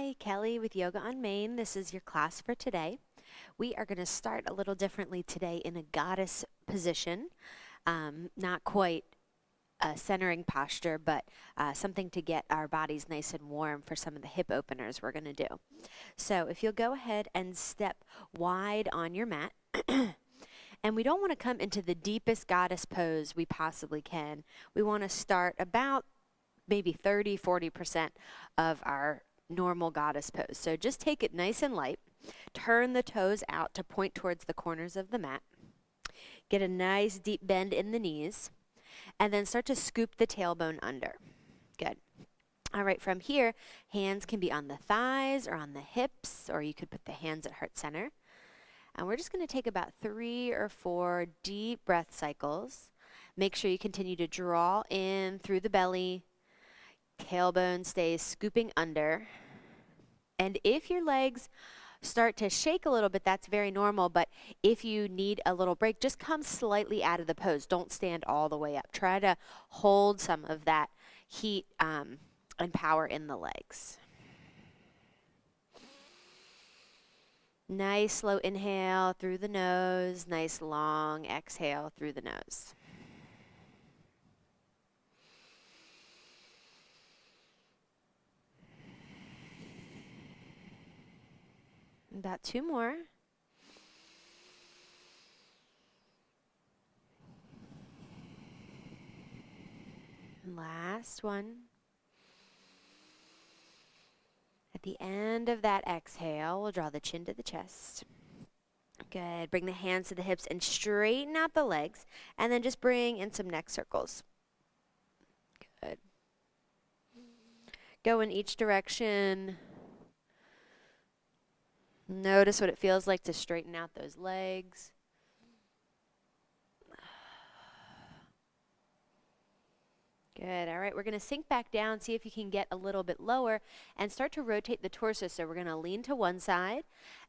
Hi, Kelly with Yoga on Main. This is your class for today. We are going to start a little differently today in a goddess position. Not quite a centering posture, but something to get our bodies nice and warm for some of the hip openers we're going to do. So if you'll go ahead and step wide on your mat. And we don't want to come into the deepest goddess pose we possibly can. We want to start about maybe 30-40% of our normal goddess pose. So just take it nice and light. Turn the toes out to point towards the corners of the mat. Get a nice deep bend in the knees. And then start to scoop the tailbone under. Good. All right, from here, hands can be on the thighs or on the hips, or you could put the hands at heart center. And we're just going to take about 3 or 4 deep breath cycles. Make sure you continue to draw in through the belly. Tailbone stays scooping under. And if your legs start to shake a little bit, that's very normal. But if you need a little break, just come slightly out of the pose. Don't stand all the way up. Try to hold some of that heat and power in the legs. Nice slow inhale through the nose. Nice long exhale through the nose. About 2 more. Last one. At the end of that exhale, we'll draw the chin to the chest. Good. Bring the hands to the hips and straighten out the legs. And then just bring in some neck circles. Good. Go in each direction. Notice what it feels like to straighten out those legs. Good. All right, we're going to sink back down, see if you can get a little bit lower, and start to rotate the torso. So we're going to lean to one side,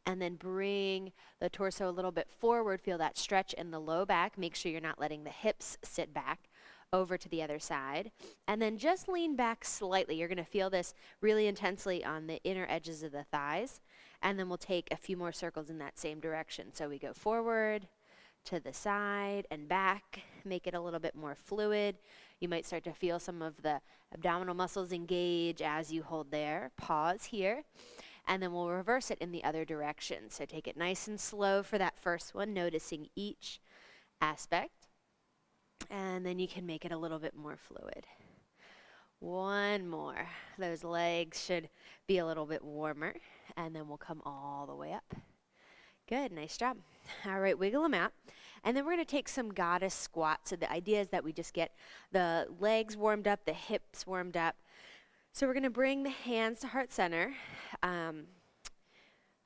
and then bring the torso a little bit forward. Feel that stretch in the low back. Make sure you're not letting the hips sit back. Over to the other side. And then just lean back slightly. You're going to feel this really intensely on the inner edges of the thighs. And then we'll take a few more circles in that same direction. So we go forward, to the side, and back. Make it a little bit more fluid. You might start to feel some of the abdominal muscles engage as you hold there. Pause here. And then we'll reverse it in the other direction. So take it nice and slow for that first one, noticing each aspect. And then you can make it a little bit more fluid. One more. Those legs should be a little bit warmer. And then we'll come all the way up. Good, nice job. All right, wiggle them out. And then we're going to take some goddess squats. So the idea is that we just get the legs warmed up, the hips warmed up. So we're going to bring the hands to heart center.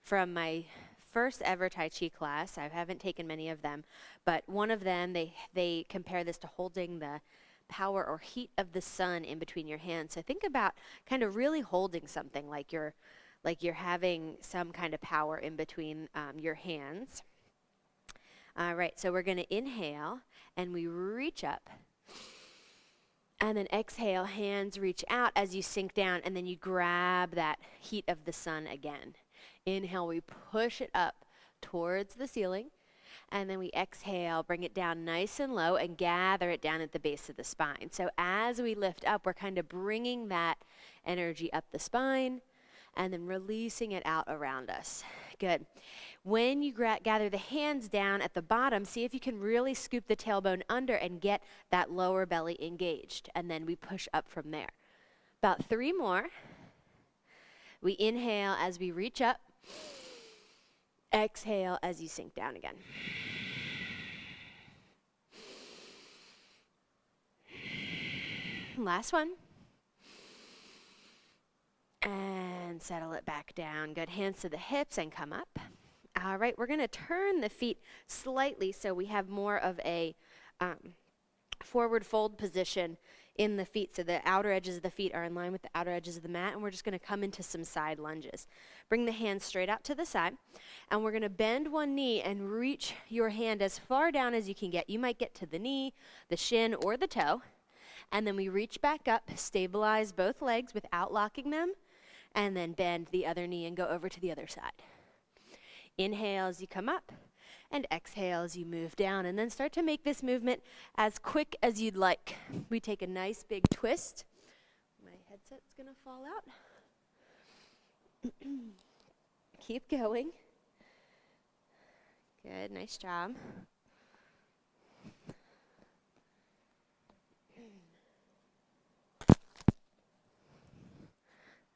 From my first ever Tai Chi class, I haven't taken many of them, but one of them, they compare this to holding the power or heat of the sun in between your hands. So think about kind of really holding something like you're having some kind of power in between your hands. All right, so we're going to inhale, and we reach up. And then exhale, hands reach out as you sink down, and then you grab that heat of the sun again. Inhale, we push it up towards the ceiling. And then we exhale, bring it down nice and low, and gather it down at the base of the spine. So as we lift up, we're kind of bringing that energy up the spine, and then releasing it out around us. Good. When you gather the hands down at the bottom, see if you can really scoop the tailbone under and get that lower belly engaged. And then we push up from there. About 3 more. We inhale as we reach up. Exhale as you sink down again. Last one. And settle it back down. Good. Hands to the hips and come up. All right, we're going to turn the feet slightly so we have more of a forward fold position in the feet. So the outer edges of the feet are in line with the outer edges of the mat, and we're just going to come into some side lunges. Bring the hands straight out to the side, and we're going to bend one knee and reach your hand as far down as you can get. You might get to the knee, the shin, or the toe. And then we reach back up, stabilize both legs without locking them, and then bend the other knee and go over to the other side. Inhale as you come up, and exhale as you move down, and then start to make this movement as quick as you'd like. We take a nice big twist. My headset's gonna fall out. Keep going. Good, nice job.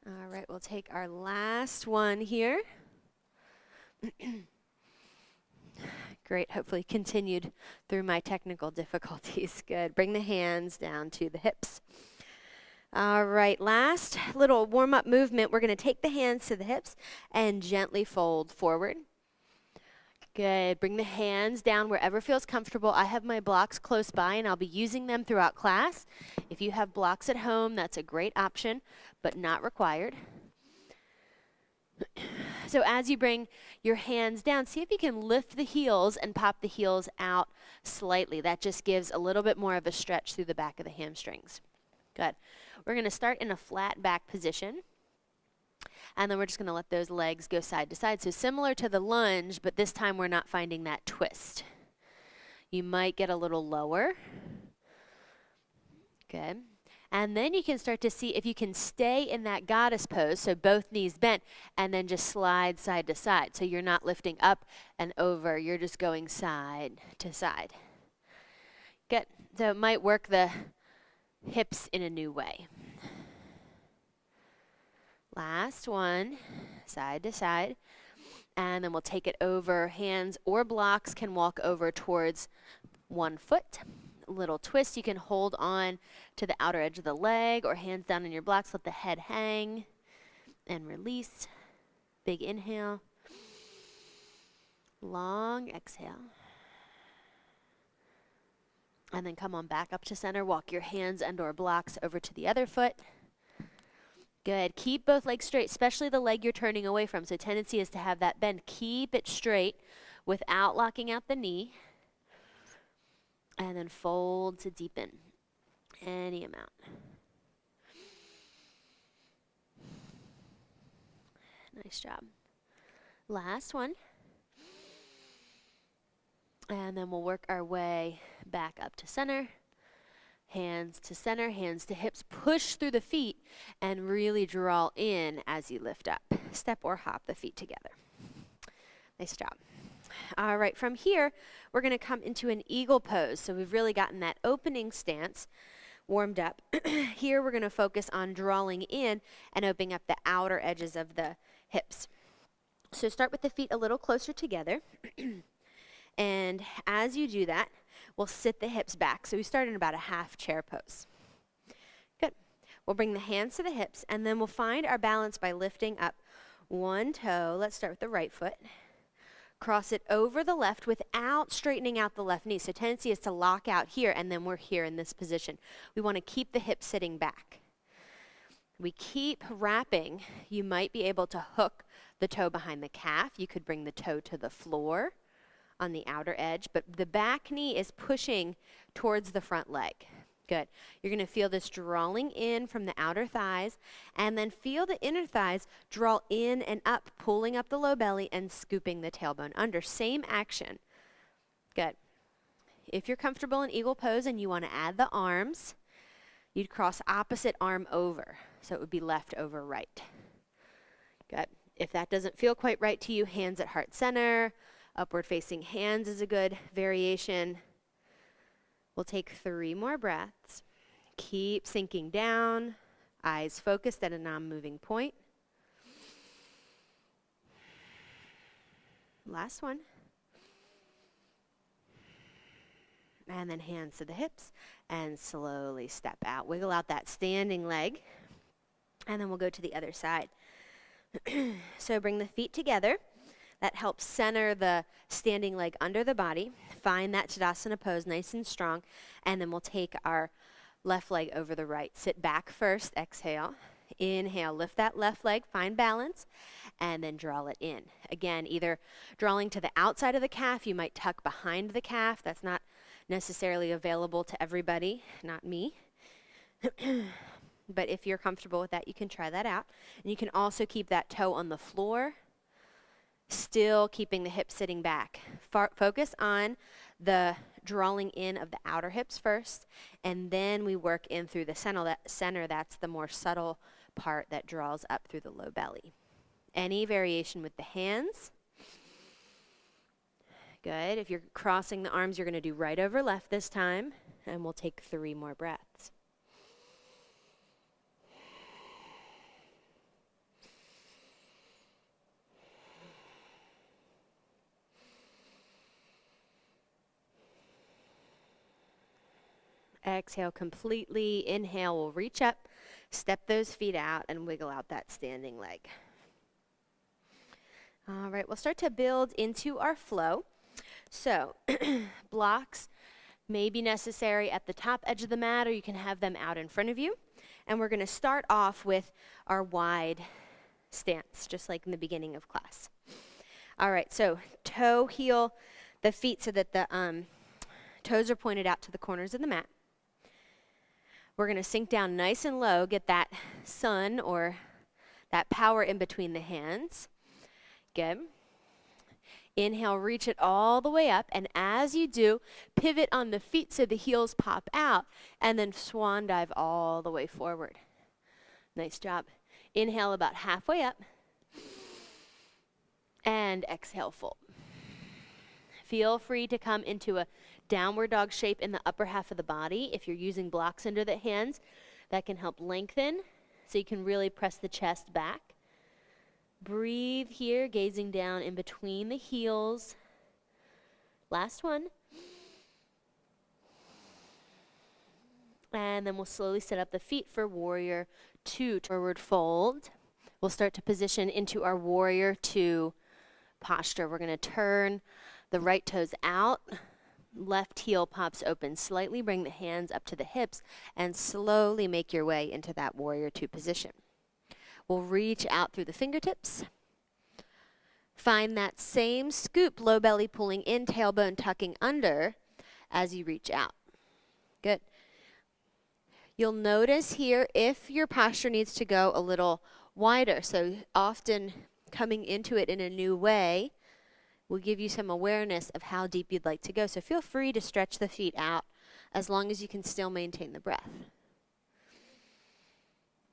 All right, we'll take our last one here. Great, hopefully continued through my technical difficulties. Good, bring the hands down to the hips. All right, last little warm-up movement. We're gonna take the hands to the hips and gently fold forward. Good, bring the hands down wherever feels comfortable. I have my blocks close by and I'll be using them throughout class. If you have blocks at home, that's a great option, but not required. So as you bring your hands down, see if you can lift the heels and pop the heels out slightly. That just gives a little bit more of a stretch through the back of the hamstrings. Good. We're going to start in a flat back position. And then we're just going to let those legs go side to side. So similar to the lunge, but this time we're not finding that twist. You might get a little lower. Good. And then you can start to see if you can stay in that goddess pose, so both knees bent, and then just slide side to side. So you're not lifting up and over, you're just going side to side. Good. So it might work the hips in a new way. Last one, side to side. And then we'll take it over. Hands or blocks can walk over towards one foot. Little twist, you can hold on to the outer edge of the leg or hands down in your blocks, let the head hang and release. Big inhale. Long exhale. And then come on back up to center. Walk your hands and or blocks over to the other foot. Good. Keep both legs straight, especially the leg you're turning away from. So tendency is to have that bend. Keep it straight without locking out the knee. And then fold to deepen any amount. Nice job. Last one. And then we'll work our way back up to center. Hands to center, hands to hips. Push through the feet and really draw in as you lift up. Step or hop the feet together. Nice job. All right, from here, we're going to come into an eagle pose. So we've really gotten that opening stance warmed up. Here, we're going to focus on drawing in and opening up the outer edges of the hips. So start with the feet a little closer together. And as you do that, we'll sit the hips back. So we start in about a half chair pose. Good. We'll bring the hands to the hips, and then we'll find our balance by lifting up one toe. Let's start with the right foot. Cross it over the left without straightening out the left knee. So tendency is to lock out here, and then we're here in this position. We want to keep the hips sitting back. We keep wrapping. You might be able to hook the toe behind the calf. You could bring the toe to the floor on the outer edge, but the back knee is pushing towards the front leg. Good. You're going to feel this drawing in from the outer thighs, and then feel the inner thighs draw in and up, pulling up the low belly and scooping the tailbone under. Same action. Good. If you're comfortable in eagle pose and you want to add the arms, you'd cross opposite arm over. So it would be left over right. Good. If that doesn't feel quite right to you, hands at heart center. Upward facing hands is a good variation. We'll take 3 more breaths. Keep sinking down, eyes focused at a non-moving point. Last one. And then hands to the hips and slowly step out. Wiggle out that standing leg. And then we'll go to the other side. So bring the feet together. That helps center the standing leg under the body. Find that Tadasana pose nice and strong. And then we'll take our left leg over the right. Sit back first, exhale. Inhale, lift that left leg, find balance, and then draw it in. Again, either drawing to the outside of the calf, you might tuck behind the calf. That's not necessarily available to everybody, not me. but if you're comfortable with that, you can try that out. And you can also keep that toe on the floor, still keeping the hips sitting back. Focus on the drawing in of the outer hips first, and then we work in through the center. That's the more subtle part that draws up through the low belly. Any variation with the hands. Good. If you're crossing the arms, you're going to do right over left this time, and we'll take 3 more breaths. Exhale completely. Inhale, we'll reach up, step those feet out, and wiggle out that standing leg. All right, we'll start to build into our flow. So, blocks may be necessary at the top edge of the mat, or you can have them out in front of you. And we're going to start off with our wide stance, just like in the beginning of class. All right, so toe, heel, the feet so that the toes are pointed out to the corners of the mat. We're going to sink down nice and low, get that sun or that power in between the hands. Good. Inhale, reach it all the way up, and as you do, pivot on the feet so the heels pop out, and then swan dive all the way forward. Nice job. Inhale about halfway up, and exhale, fold. Feel free to come into a downward dog shape in the upper half of the body. If you're using blocks under the hands, that can help lengthen, so you can really press the chest back. Breathe here, gazing down in between the heels. Last one. And then we'll slowly set up the feet for warrior 2. Forward fold. We'll start to position into our warrior 2 posture. We're going to turn the right toes out. Left heel pops open slightly. Bring the hands up to the hips and slowly make your way into that warrior 2 position. We'll reach out through the fingertips. Find that same scoop, low belly pulling in, tailbone tucking under as you reach out. Good. You'll notice here if your posture needs to go a little wider, so often coming into it in a new way will give you some awareness of how deep you'd like to go. So feel free to stretch the feet out as long as you can still maintain the breath.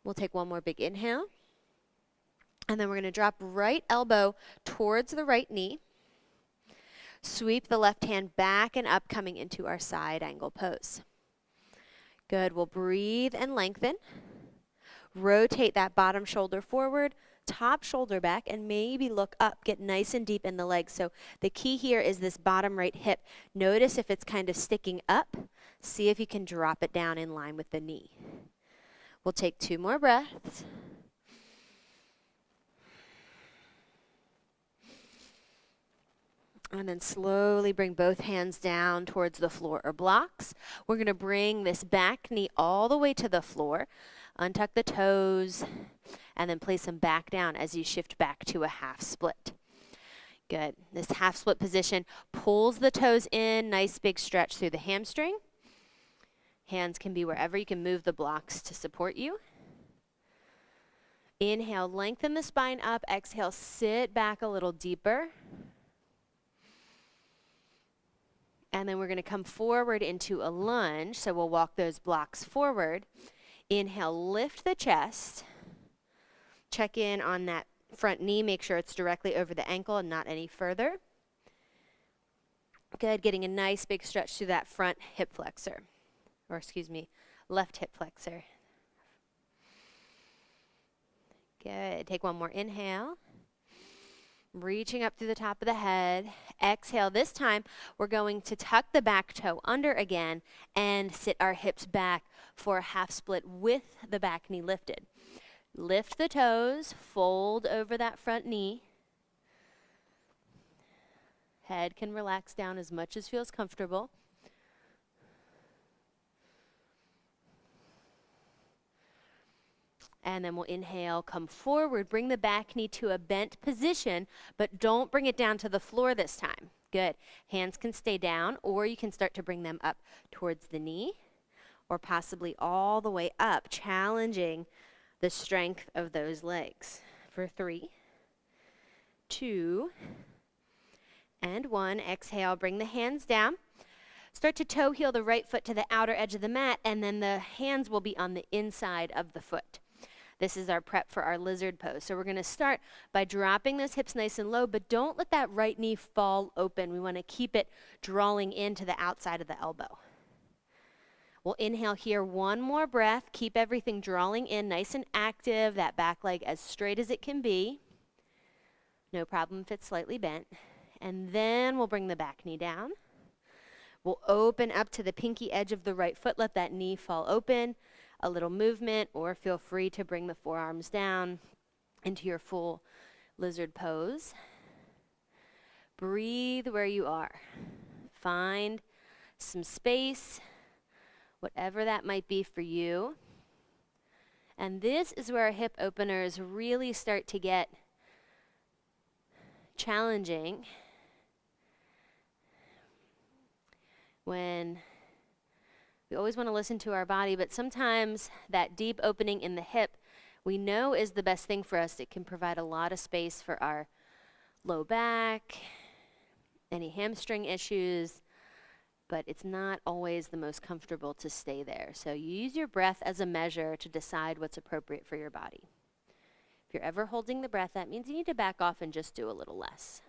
We'll take one more big inhale. And then we're going to drop right elbow towards the right knee. Sweep the left hand back and up, coming into our side angle pose. Good. We'll breathe and lengthen. Rotate that bottom shoulder forward, top shoulder back, and maybe look up. Get nice and deep in the legs. So the key here is this bottom right hip. Notice if it's kind of sticking up. See if you can drop it down in line with the knee. We'll take 2 more breaths. And then slowly bring both hands down towards the floor or blocks. We're going to bring this back knee all the way to the floor. Untuck the toes, and then place them back down as you shift back to a half split. Good. This half split position pulls the toes in. Nice big stretch through the hamstring. Hands can be wherever. You can move the blocks to support you. Inhale, lengthen the spine up. Exhale, sit back a little deeper. And then we're going to come forward into a lunge. So we'll walk those blocks forward. Inhale, lift the chest. Check in on that front knee. Make sure it's directly over the ankle and not any further. Good. Getting a nice big stretch through that front hip flexor. Or excuse me, left hip flexor. Good. Take one more inhale. Reaching up through the top of the head. Exhale. This time, we're going to tuck the back toe under again and sit our hips back for a half split with the back knee lifted. Lift the toes, fold over that front knee. Head can relax down as much as feels comfortable. And then we'll inhale, come forward, bring the back knee to a bent position, but don't bring it down to the floor this time. Good. Hands can stay down, or you can start to bring them up towards the knee, or possibly all the way up, challenging the strength of those legs. For 3, 2, and 1. Exhale, bring the hands down. Start to toe heel the right foot to the outer edge of the mat, and then the hands will be on the inside of the foot. This is our prep for our lizard pose. So we're going to start by dropping those hips nice and low, but don't let that right knee fall open. We want to keep it drawing into the outside of the elbow. We'll inhale here, one more breath. Keep everything drawing in, nice and active, that back leg as straight as it can be. No problem if it's slightly bent. And then we'll bring the back knee down. We'll open up to the pinky edge of the right foot. Let that knee fall open. A little movement, or feel free to bring the forearms down into your full lizard pose. Breathe where you are. Find some space, whatever that might be for you. And this is where our hip openers really start to get challenging, when we always want to listen to our body, but sometimes that deep opening in the hip we know is the best thing for us. It can provide a lot of space for our low back, any hamstring issues, but it's not always the most comfortable to stay there. So you use your breath as a measure to decide what's appropriate for your body. If you're ever holding the breath, that means you need to back off and just do a little less.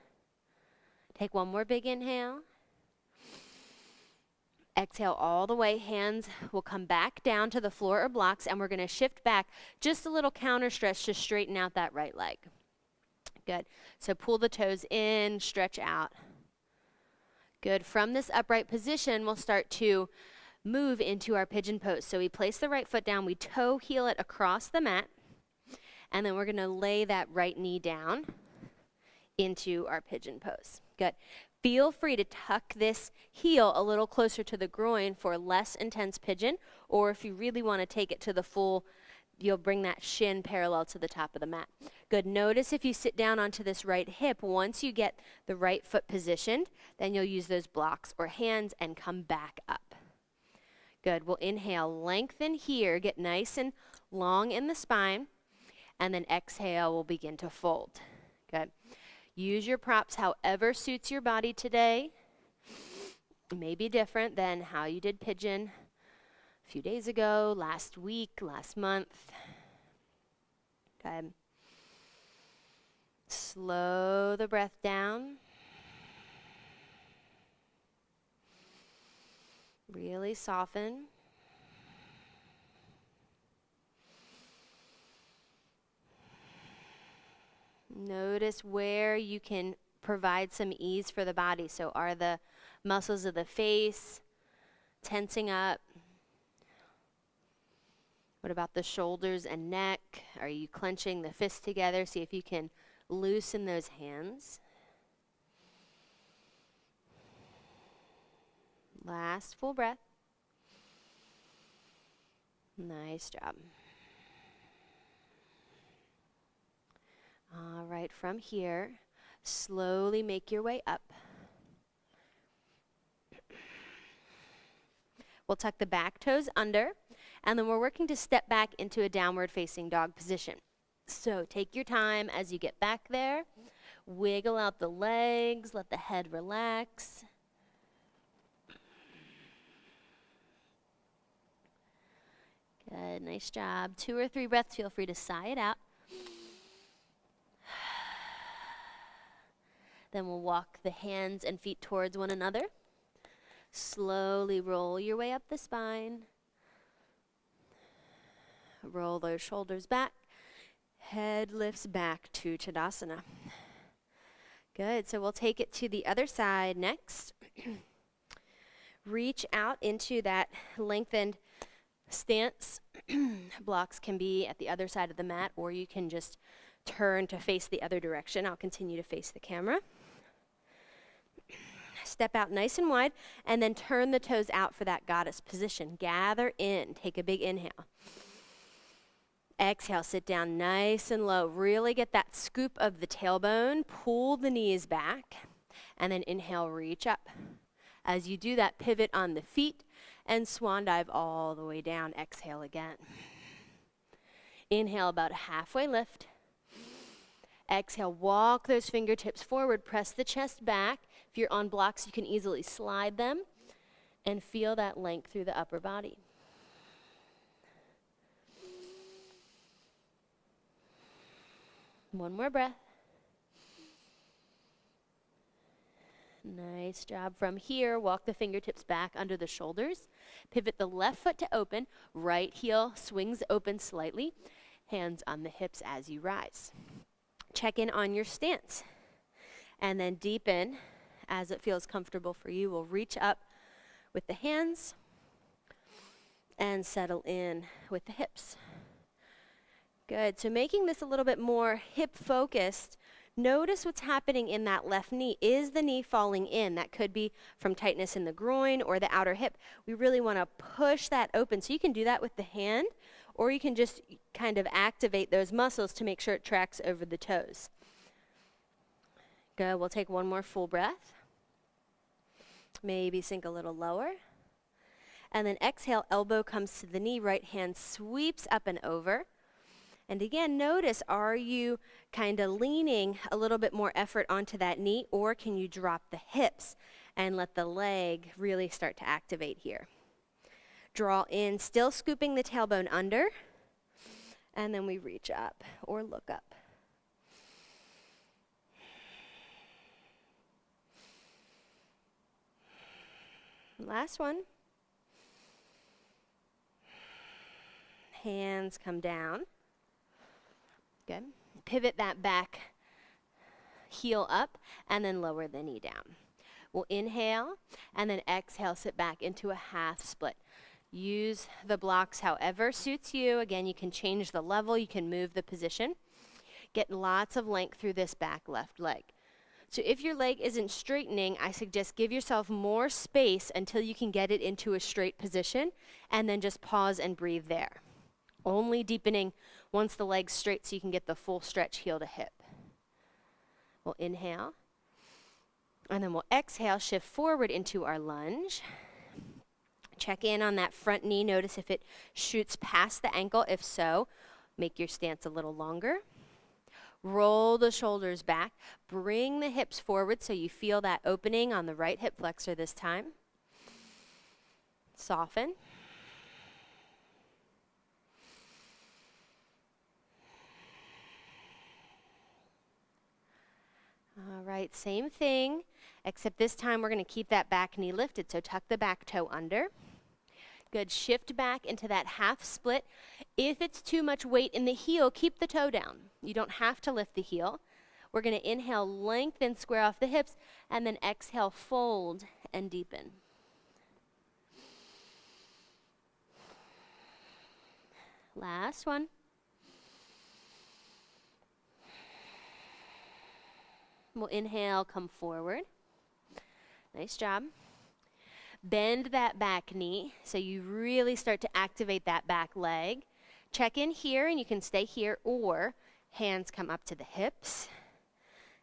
Take one more big inhale. Exhale all the way. Hands will come back down to the floor or blocks, and we're going to shift back just a little counter stretch to straighten out that right leg. Good. So pull the toes in, stretch out. Good. From this upright position, we'll start to move into our pigeon pose. So we place the right foot down, we toe heel it across the mat, and then we're going to lay that right knee down into our pigeon pose. Good. Feel free to tuck this heel a little closer to the groin for less intense pigeon, or if you really want to take it to the full, you'll bring that shin parallel to the top of the mat. Good. Notice if you sit down onto this right hip, once you get the right foot positioned, then you'll use those blocks or hands and come back up. Good. We'll inhale, lengthen here, get nice and long in the spine, and then exhale, we'll begin to fold. Good. Use your props however suits your body today. It may be different than how you did pigeon a few days ago, last week, last month. Okay. Slow the breath down. Really soften. Notice where you can provide some ease for the body. So are the muscles of the face tensing up? What about the shoulders and neck? Are you clenching the fists together? See if you can loosen those hands. Last full breath. Nice job. All right, from here, slowly make your way up. We'll tuck the back toes under, and then we're working to step back into a downward facing dog position. So take your time as you get back there. Wiggle out the legs, let the head relax. Good, nice job. 2 or 3 breaths, feel free to sigh it out. Then we'll walk the hands and feet towards one another. Slowly roll your way up the spine. Roll those shoulders back. Head lifts back to Tadasana. Good, so we'll take it to the other side next. Reach out into that lengthened stance. Blocks can be at the other side of the mat, or you can just turn to face the other direction. I'll continue to face the camera. Step out nice and wide, and then turn the toes out for that goddess position. Gather in. Take a big inhale. Exhale, sit down nice and low. Really get that scoop of the tailbone. Pull the knees back, and then inhale, reach up. As you do that, pivot on the feet And swan dive all the way down. Exhale again. Inhale, about a halfway lift. Exhale, walk those fingertips forward, press the chest back. If you're on blocks, you can easily slide them and feel that length through the upper body. One more breath. Nice job. From here, walk the fingertips back under the shoulders. Pivot the left foot to open. Right heel swings open slightly. Hands on the hips as you rise. Check in on your stance. And then deepen as it feels comfortable for you. We'll reach up with the hands and settle in with the hips. Good. So making this a little bit more hip focused. Notice what's happening in that left knee. Is the knee falling in? That could be from tightness in the groin or the outer hip. We really want to push that open. So you can do that with the hand, or you can just kind of activate those muscles to make sure it tracks over the toes. Good. We'll take one more full breath. Maybe sink a little lower. And then exhale, elbow comes to the knee, right hand sweeps up and over. And again, notice, are you kind of leaning a little bit more effort onto that knee, or can you drop the hips and let the leg really start to activate here? Draw in, still scooping the tailbone under, and then we reach up or look up. Last one. Hands come down. Good. Pivot that back heel up and then lower the knee down. We'll inhale and then exhale, sit back into a half split. Use the blocks however suits you. Again, you can change the level, you can move the position. Get lots of length through this back left leg. So if your leg isn't straightening, I suggest give yourself more space until you can get it into a straight position, and then just pause and breathe there. Only deepening once the leg's straight so you can get the full stretch heel to hip. We'll inhale, and then we'll exhale, shift forward into our lunge. Check in on that front knee. Notice if it shoots past the ankle. If so, make your stance a little longer. Roll the shoulders back. Bring the hips forward so you feel that opening on the right hip flexor this time. Soften. All right, same thing, except this time we're going to keep that back knee lifted, so tuck the back toe under. Good, shift back into that half split. If it's too much weight in the heel, keep the toe down. You don't have to lift the heel. We're going to inhale, lengthen, square off the hips, and then exhale, fold and deepen. Last one. We'll inhale, come forward. Nice job. Bend that back knee so you really start to activate that back leg. Check in here, and you can stay here, or hands come up to the hips.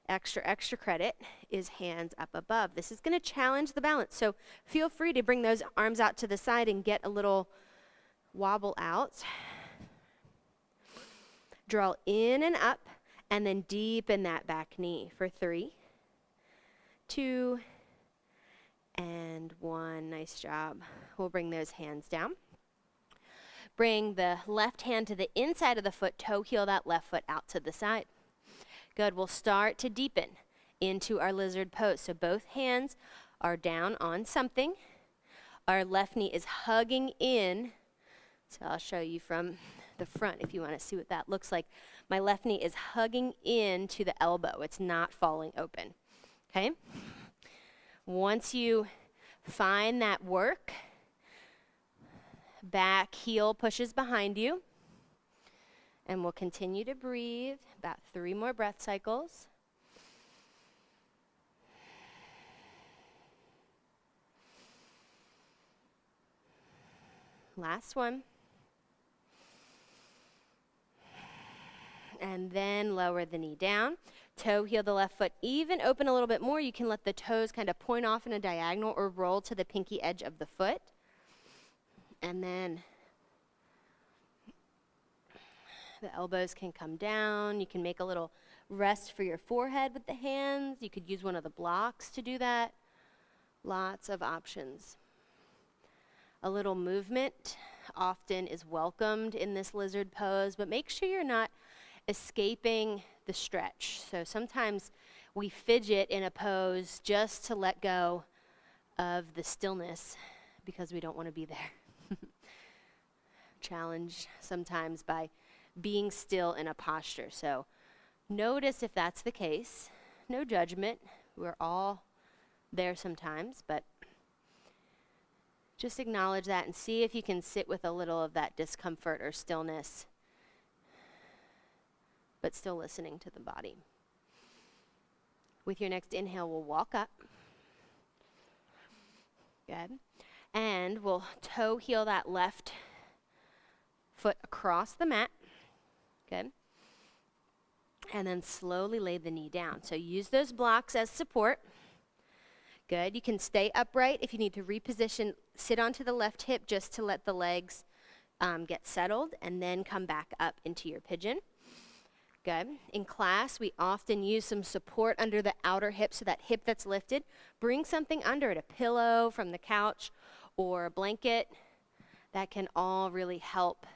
Extra credit is hands up above. This is going to challenge the balance, so feel free to bring those arms out to the side and get a little wobble out. Draw in and up, and then deepen that back knee for 3, 2, and 1. Nice job. We'll bring those hands down. Bring the left hand to the inside of the foot, toe heel that left foot out to the side. Good. We'll start to deepen into our lizard pose. So both hands are down on something. Our left knee is hugging in. So I'll show you from the front if you want to see what that looks like. My left knee is hugging into the elbow. It's not falling open. Okay? Once you find that work, back heel pushes behind you. And we'll continue to breathe. About 3 more breath cycles. Last one. And then lower the knee down. Toe heel the left foot even open a little bit more. You can let the toes kind of point off in a diagonal or roll to the pinky edge of the foot. And then the elbows can come down. You can make a little rest for your forehead with the hands. You could use one of the blocks to do that. Lots of options. A little movement often is welcomed in this lizard pose, but make sure you're not escaping the stretch. So sometimes we fidget in a pose just to let go of the stillness because we don't want to be there. Challenged sometimes by being still in a posture. So notice if that's the case. No judgment. We're all there sometimes, but just acknowledge that and see if you can sit with a little of that discomfort or stillness, but still listening to the body. With your next inhale, we'll walk up. Good. And we'll toe heel that left foot across the mat. Good. And then slowly lay the knee down. So use those blocks as support. Good. You can stay upright. If you need to reposition, sit onto the left hip just to let the legs get settled, and then come back up into your pigeon. Good. In class, we often use some support under the outer hip, so that hip that's lifted, bring something under it, a pillow from the couch or a blanket. That can all really help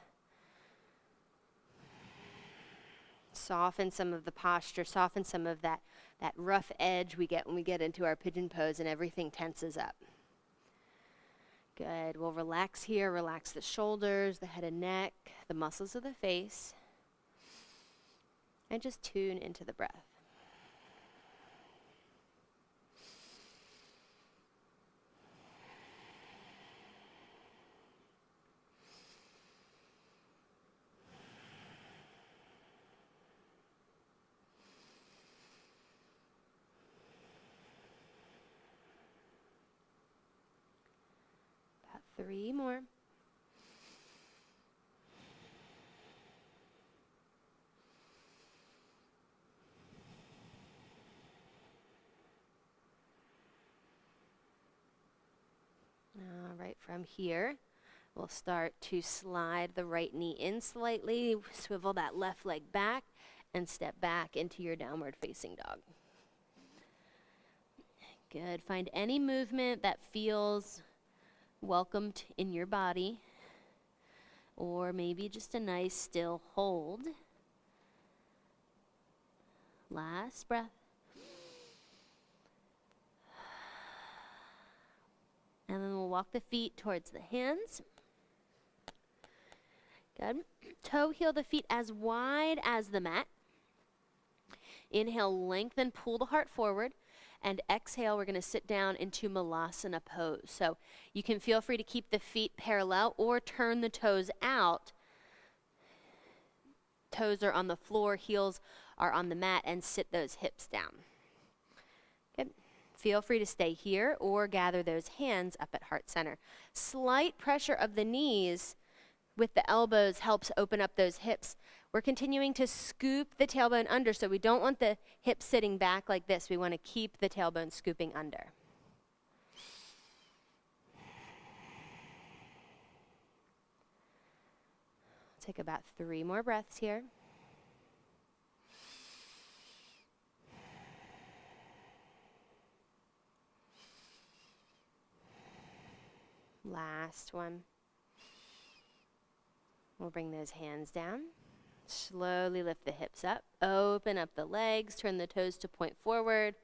soften some of the posture, soften some of that rough edge we get when we get into our pigeon pose and everything tenses up. Good. We'll relax here, relax the shoulders, the head and neck, the muscles of the face, and just tune into the breath. About 3 more. All right, from here, we'll start to slide the right knee in slightly, swivel that left leg back, and step back into your downward facing dog. Good. Find any movement that feels welcomed in your body, or maybe just a nice still hold. Last breath. And then we'll walk the feet towards the hands. Good. Toe heel the feet as wide as the mat. Inhale, lengthen, pull the heart forward. And exhale, we're going to sit down into Malasana pose. So you can feel free to keep the feet parallel or turn the toes out. Toes are on the floor, heels are on the mat, and sit those hips down. Good. Feel free to stay here or gather those hands up at heart center. Slight pressure of the knees with the elbows helps open up those hips. We're continuing to scoop the tailbone under, so we don't want the hips sitting back like this. We want to keep the tailbone scooping under. Take about 3 more breaths here. Last one. We'll bring those hands down. Slowly lift the hips up. Open up the legs. Turn the toes to point forward.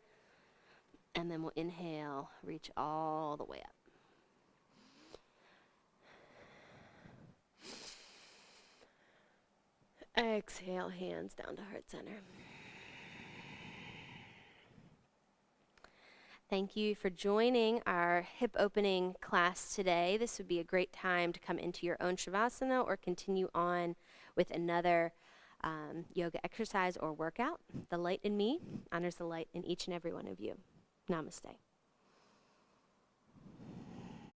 And then we'll inhale. Reach all the way up. Exhale, hands down to heart center. Thank you for joining our hip opening class today. This would be a great time to come into your own Savasana or continue on with another yoga exercise or workout. The light in me honors the light in each and every one of you. Namaste.